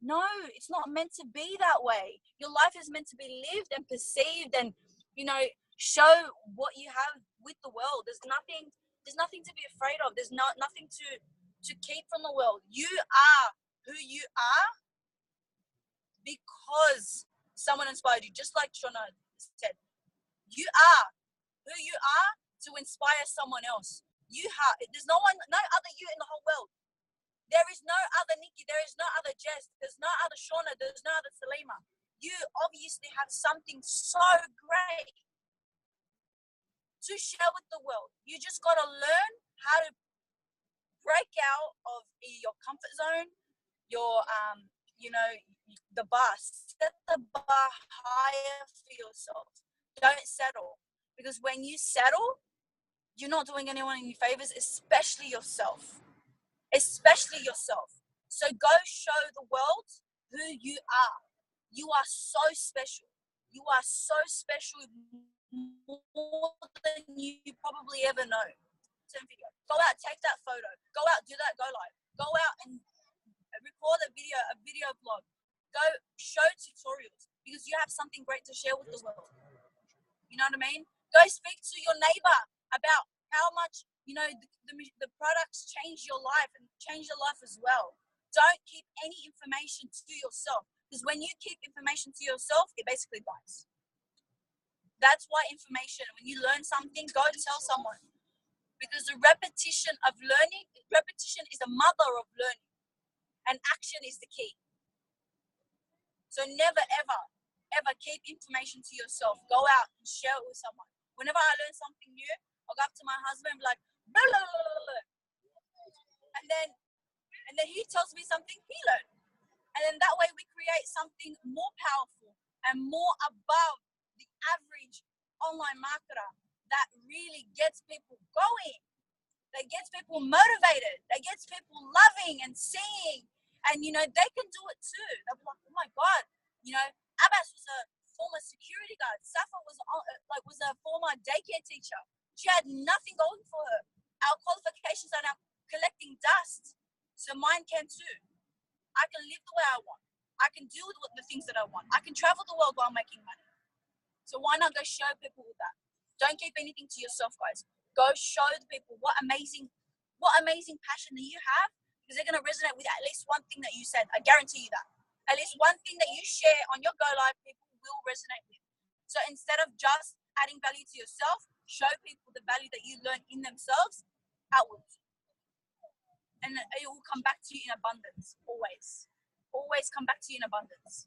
No, it's not meant to be that way. Your life is meant to be lived and perceived and, you know, show what you have with the world. There's nothing to be afraid of. There's nothing to keep from the world. You are who you are because someone inspired you, just like Shauna said. You are who you are to inspire someone else. There's no other you in the whole world. There is no other Nikki. There is no other Jess. There's no other Shauna. There's no other Salima. You obviously have something so great to share with the world. You just got to learn how to break out of your comfort zone, your, the bar. Set the bar higher for yourself. Don't settle. Because when you settle, you're not doing anyone any favors, especially yourself. Especially yourself. So go show the world who you are. You are so special. You are so special, more than you probably ever know. Go out, take that photo. Go out, do that, go live. Go out and record a video blog. Go show tutorials because you have something great to share with the world. You know what I mean? Go speak to your neighbor about how much, you know, the products change your life and change your life as well. Don't keep any information to yourself because when you keep information to yourself, it basically dies. That's why when you learn something, go tell someone. Because the repetition is the mother of learning and action is the key. So never, ever keep information to yourself. Go out and share it with someone. Whenever I learn something new, I'll go up to my husband and be like, blah, blah, blah, blah. And then he tells me something he learned. And then that way we create something more powerful and more above the average online marketer that really gets people going, that gets people motivated, that gets people loving and seeing. And, you know, they can do it too. They'll be like, oh my God, you know, Abbas was a former security guard. Safa was a former daycare teacher. She had nothing going for her. Our qualifications are now collecting dust. So mine can too. I can live the way I want. I can do the things that I want. I can travel the world while making money. So why not go show people with that? Don't keep anything to yourself, guys. Go show the people what amazing passion that you have, because they're going to resonate with at least one thing that you said. I guarantee you that. At least one thing that you share on your Go Live, people will resonate with. So instead of just adding value to yourself, show people the value that you learn in themselves outwards. And it will come back to you in abundance, always. Always come back to you in abundance.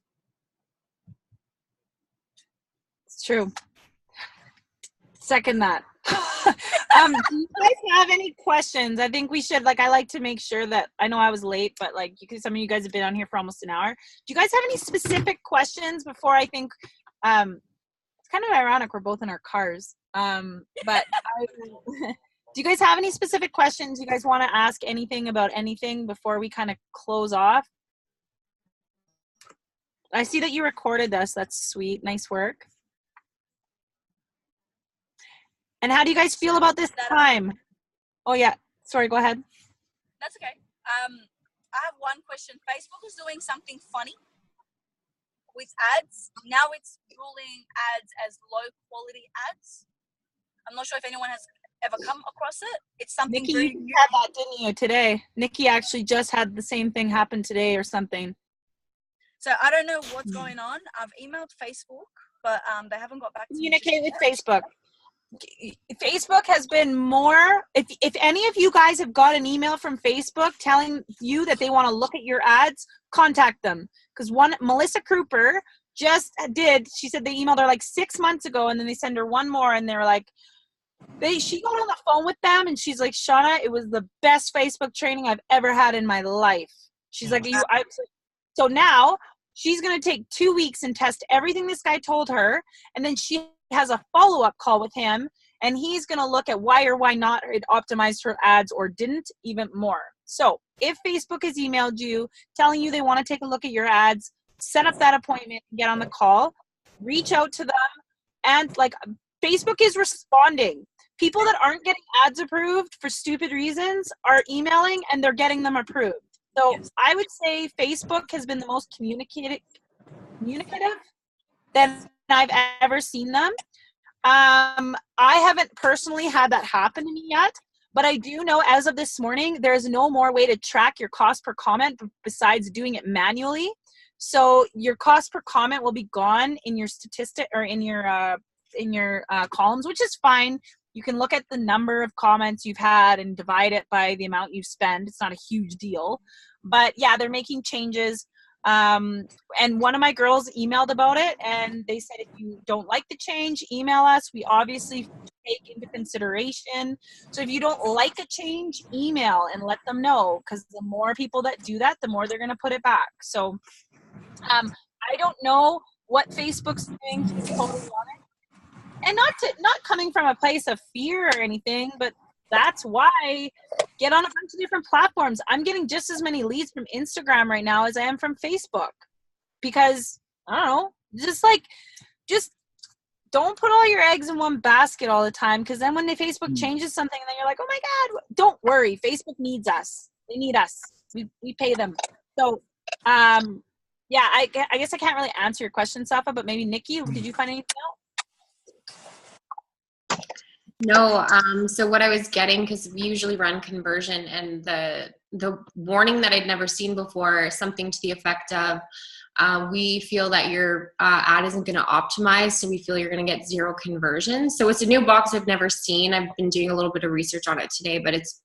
It's true. Second that. Do you guys have any questions? I think we should, I like to make sure that, I know I was late, but some of you guys have been on here for almost an hour. Do you guys have any specific questions before I think, it's kind of ironic, we're both in our cars. But do you guys have any specific questions? You guys want to ask anything about anything before we kind of close off? I see that you recorded this. That's sweet. Nice work. And how do you guys feel about this time? Oh, yeah. Sorry, go ahead. That's okay. I have one question. Facebook is doing something funny with ads. Now it's ruling ads as low quality ads. I'm not sure if anyone has ever come across it. It's something Nikki, you had that, didn't you, today? Nikki actually just had the same thing happen today or something. So I don't know what's going on. I've emailed Facebook, but they haven't got back to me. Communicate with Facebook. Facebook has been more, if any of you guys have got an email from Facebook telling you that they want to look at your ads, contact them. Because Melissa Cooper just did, she said they emailed her 6 months ago, and then they send her one more, and they're like, she got on the phone with them, and she's like, Shauna, it was the best Facebook training I've ever had in my life. She's like, so now she's going to take 2 weeks and test everything this guy told her, and then she has a follow-up call with him, and he's going to look at why or why not it optimized her ads or didn't even more. So if Facebook has emailed you telling you they want to take a look at your ads, set up that appointment, get on the call, reach out to them, and Facebook is responding. People that aren't getting ads approved for stupid reasons are emailing and they're getting them approved. So Yes. I would say Facebook has been the most communicative than I've ever seen them. I haven't personally had that happen to me yet, but I do know as of this morning, there's no more way to track your cost per comment besides doing it manually. So your cost per comment will be gone in your statistic or in your columns, which is fine. You can look at the number of comments you've had and divide it by the amount you've spent. It's not a huge deal, but yeah, they're making changes. And one of my girls emailed about it, and they said, if you don't like the change, email us. We obviously take into consideration. So if you don't like a change, email and let them know, because the more people that do that, the more they're going to put it back. So I don't know what Facebook's doing, to be totally honest. And not coming from a place of fear or anything, but that's why get on a bunch of different platforms. I'm getting just as many leads from Instagram right now as I am from Facebook, because I don't know, just don't put all your eggs in one basket all the time, because then when the Facebook changes something, and then you're like, oh my God, don't worry, Facebook needs us. They need us. We pay them. So yeah, I guess I can't really answer your question, Safa, but maybe Nikki, did you find anything else? No, so what I was getting, because we usually run conversion, and the warning that I'd never seen before, something to the effect of, we feel that your ad isn't going to optimize, so we feel you're going to get 0 conversion. So it's a new box I've never seen. I've been doing a little bit of research on it today, but it's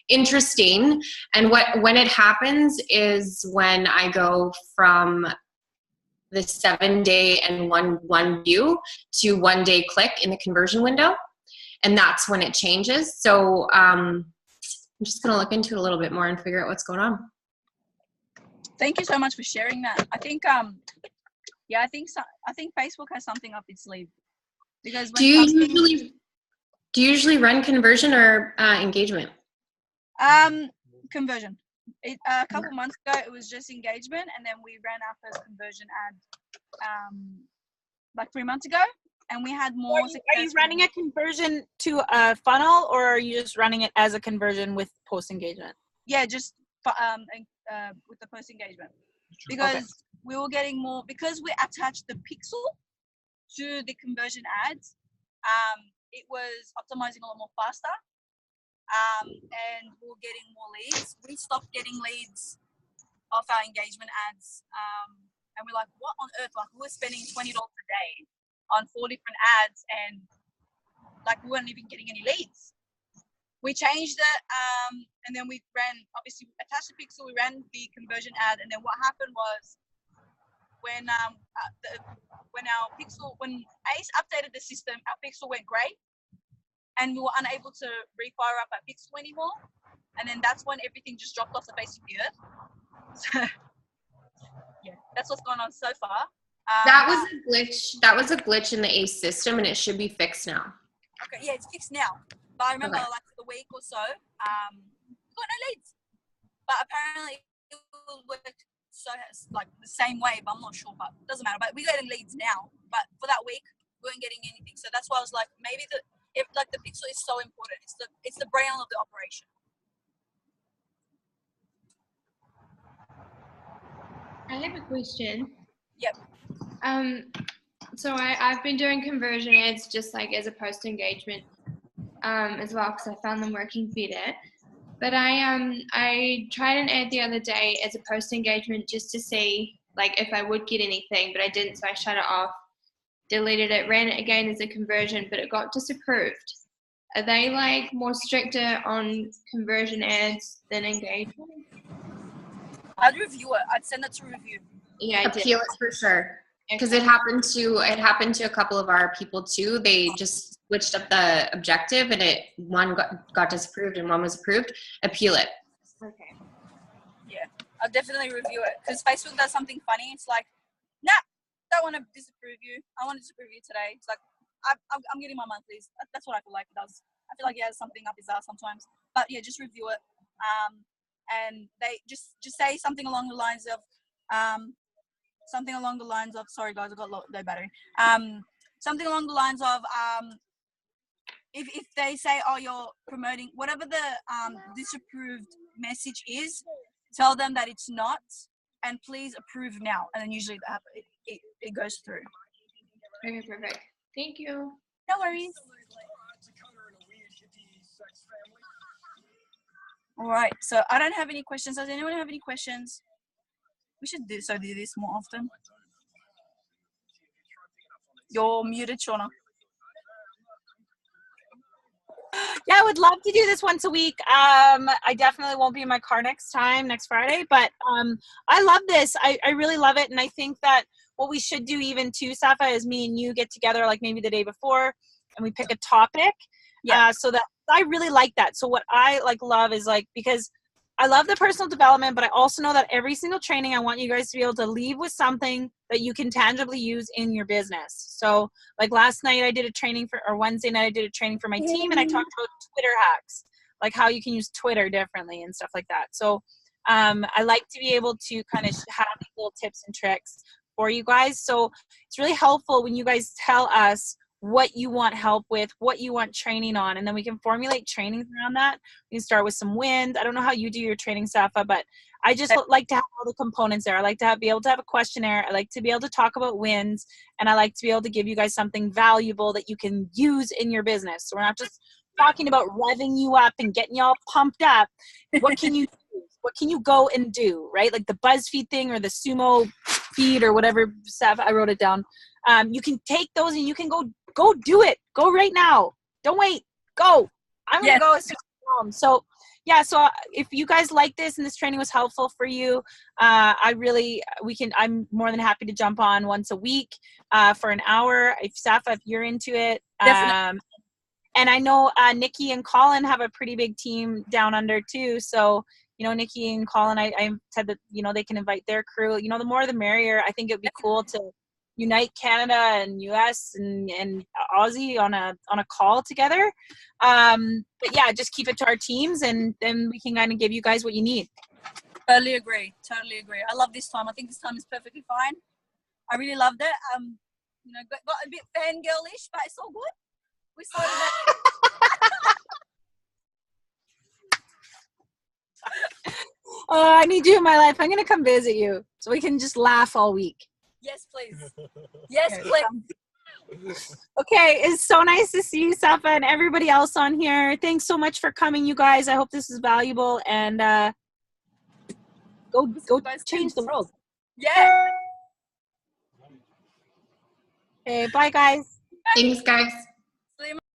interesting. And when it happens is when I go from the 7-day and one view to 1-day click in the conversion window. And that's when it changes. So I'm just going to look into it a little bit more and figure out what's going on. Thank you so much for sharing that. I think, yeah, I think Facebook has something up its sleeve. Because when do you usually run conversion or engagement? Conversion. A couple months ago, it was just engagement, and then we ran our first conversion ad like 3 months ago. And we had more. Are you running a conversion to a funnel, or are you just running it as a conversion with post engagement? Yeah, just with the post engagement, because we were getting more, because we attached the pixel to the conversion ads. It was optimizing a lot more faster, and we were getting more leads. We stopped getting leads off our engagement ads, and we're like, what on earth? Like, we were spending $20 a day on 4 different ads, and like we weren't even getting any leads. We changed it, and then we ran, obviously attached the pixel, we ran the conversion ad, and then what happened was when Ace updated the system, our pixel went grey, and we were unable to refire up our pixel anymore, and then that's when everything just dropped off the face of the earth. So yeah, that's what's going on so far. That was a glitch. That was a glitch in the ACE system, and it should be fixed now. Okay, yeah, it's fixed now. But I remember, like, for the week or so, we got no leads. But apparently, it will work like the same way. But I'm not sure. But it doesn't matter. But we're getting leads now. But for that week, we weren't getting anything. So that's why I was like, maybe the pixel is so important. It's the brain of the operation. I have a question. Yep. So I've been doing conversion ads just like as a post engagement as well, because I found them working better. But I tried an ad the other day as a post engagement just to see like if I would get anything, but I didn't, so I shut it off, deleted it, ran it again as a conversion, but it got disapproved. Are they like more stricter on conversion ads than engagement? I'd review it. I'd send it to review. Yeah, appeal it for sure. Because it happened to a couple of our people too. They just switched up the objective, and one got disapproved and one was approved. Appeal it. Okay. Yeah, I'll definitely review it, because Facebook does something funny. It's like, nah, don't want to disapprove you. I want to disapprove you today. It's like, I'm getting my monthlies. That's what I feel like it does. I feel like it has something up his ass sometimes. But yeah, just review it. And they just say something along the lines of, sorry guys, I got low battery. Something along the lines of, if they say, oh, you're promoting whatever the disapproved message is, tell them that it's not, and please approve now. And then usually it goes through. Okay, perfect. Thank you. No worries. All right, so I don't have any questions. Does anyone have any questions? We should do this more often. You're muted, Shauna. Yeah, I would love to do this once a week. I definitely won't be in my car next Friday, but I love this. I really love it. And I think that what we should do even too, Safa, is me and you get together like maybe the day before and we pick a topic. Yeah. So that I really like that. So what I love is because I love the personal development, but I also know that every single training, I want you guys to be able to leave with something that you can tangibly use in your business. So like last night I did a training or Wednesday night I did a training for my team, and I talked about Twitter hacks, like how you can use Twitter differently and stuff like that. So I like to be able to kind of have these little tips and tricks for you guys. So it's really helpful when you guys tell us what you want help with, what you want training on, and then we can formulate trainings around that. We can start with some wins. I don't know how you do your training, Safa, but I just like to have all the components there. I like to be able to have a questionnaire. I like to be able to talk about wins, and I like to be able to give you guys something valuable that you can use in your business. So we're not just talking about revving you up and getting you all pumped up. What can you do? What can you go and do, right? Like the BuzzFeed thing or the Sumo feed or whatever, Safa, I wrote it down. You can take those and you can go do it. Go right now. Don't wait. Go. I'm going to go as soon as I'm home. So if you guys like this and this training was helpful for you, I'm more than happy to jump on once a week for an hour. Safa, if you're into it. And I know Nikki and Colin have a pretty big team down under too. So, Nikki and Colin, I said that, they can invite their crew. The more the merrier. I think it'd be cool to unite Canada and US and Aussie on a call together. But yeah, just keep it to our teams, and then we can kind of give you guys what you need. Totally agree. I love this time. I think this time is perfectly fine. I really loved it. Got a bit fangirlish, but it's all good. We started that. Oh, I need you in my life. I'm going to come visit you so we can just laugh all week. Yes, please. Yes, please. Okay, it's so nice to see you, Safa, and everybody else on here. Thanks so much for coming, you guys. I hope this is valuable, and go change the world. Yeah. Okay, bye, guys. Thanks, guys.